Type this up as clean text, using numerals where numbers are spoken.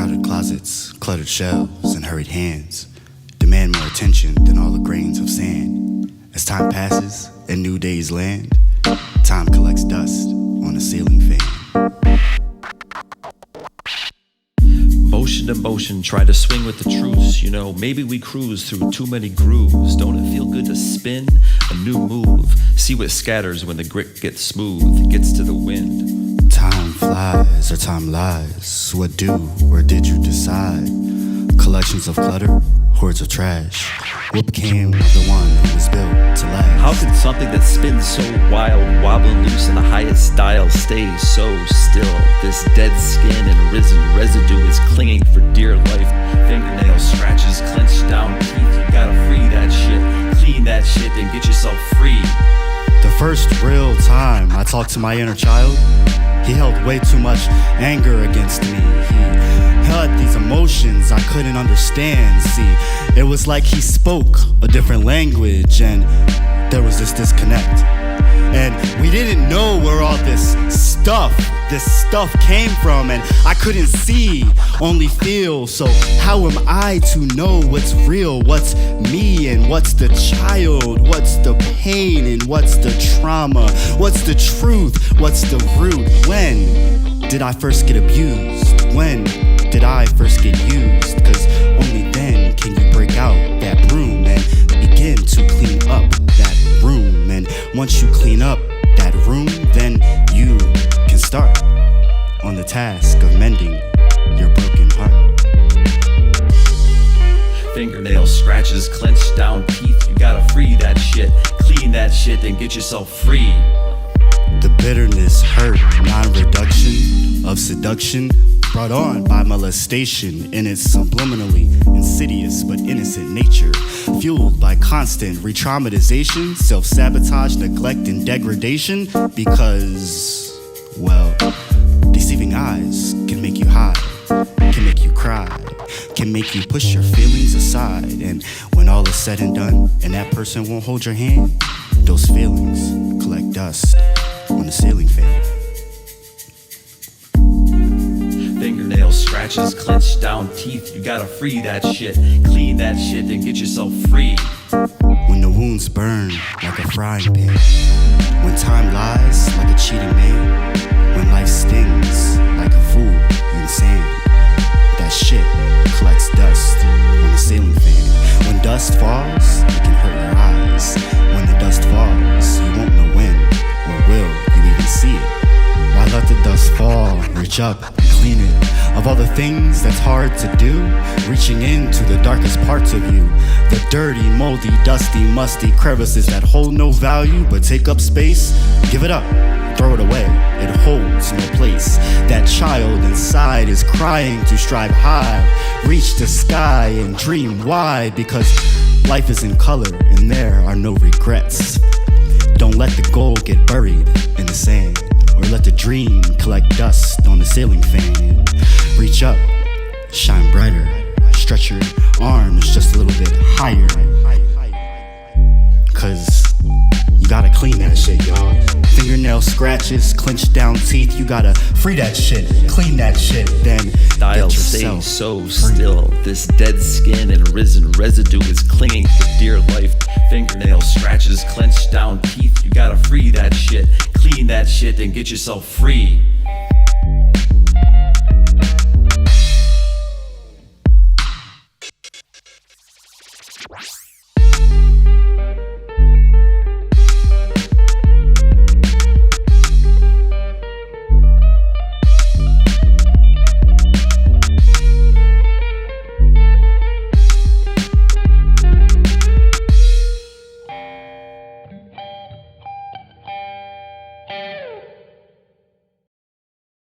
Crowded closets, cluttered shelves, and hurried hands demand more attention than all the grains of sand. As time passes and new days land, time collects dust on a ceiling fan. Motion to motion, try to swing with the truths. You know, maybe we cruise through too many grooves. Don't it feel good to spin a new move? See what scatters when the grit gets smooth, gets to the wind. Time flies or time lies. What do or did you decide? Collections of clutter, hordes of trash. What became of the one who was built to last? How can something that spins so wild, wobbling loose in the highest style, stay so still? This dead skin and risen residue is clinging for dear life. Fingernail scratches, clenched down teeth. You gotta free that shit, clean that shit, and get yourself free. The first real time I talked to my inner child, he held way too much anger against me. He had these emotions I couldn't understand. See, it was like he spoke a different language, and there was this disconnect. And we didn't know where all this stuff came from, and I couldn't see, only feel. So how am I to know what's real, what's me, and what's the child, what's the pain, and what's the trauma, what's the truth, what's the root? When did I first get abused? When did I first get used? 'Cause only then can you break out that broom and begin to clean up that room. And once you clean up that room, then you can start on the task of mending your broken heart. Fingernail scratches, clenched down teeth. You gotta free that shit, clean that shit, and get yourself free. The bitterness, hurt, non-reduction of seduction brought on by molestation in its subliminally insidious but innocent nature, fueled by constant re-traumatization, self-sabotage, neglect, and degradation. Because, well, deceiving eyes can make you hide, can make you cry, can make you push your feelings aside. And when all is said and done and that person won't hold your hand, those feelings collect dust on the ceiling fan. Fingernail scratches, clenched down teeth. You gotta free that shit, clean that shit, and get yourself free. When the wounds burn like a frying pan, when time lies like a cheating man, when life stings like a fool in sand, that shit collects dust on the ceiling fan. When dust falls, it can hurt your eyes. When the dust falls, you won't know when or will you even see it. Why let the dust fall? Reach up and clean it of all the things that's hard to do, reaching into the darkest parts of you, the dirty, moldy, dusty, musty crevices that hold no value but take up space. Give it up, throw it away, it holds no place. That child inside is crying to strive high, reach the sky and dream wide, because life is in color and there are no regrets. Don't let the goal get buried in the sand, or let the dream collect dust on the ceiling fan. Reach up, shine brighter, stretch your arms just a little bit higher, 'cause you gotta clean that shit, y'all. Fingernail scratches, clenched down teeth. You gotta free that shit, clean that shit, then Dial get stay yourself so free. still. This dead skin and risen residue is clinging for dear life. Fingernail scratches, clenched down teeth. You gotta free that shit, clean that shit, and get yourself free.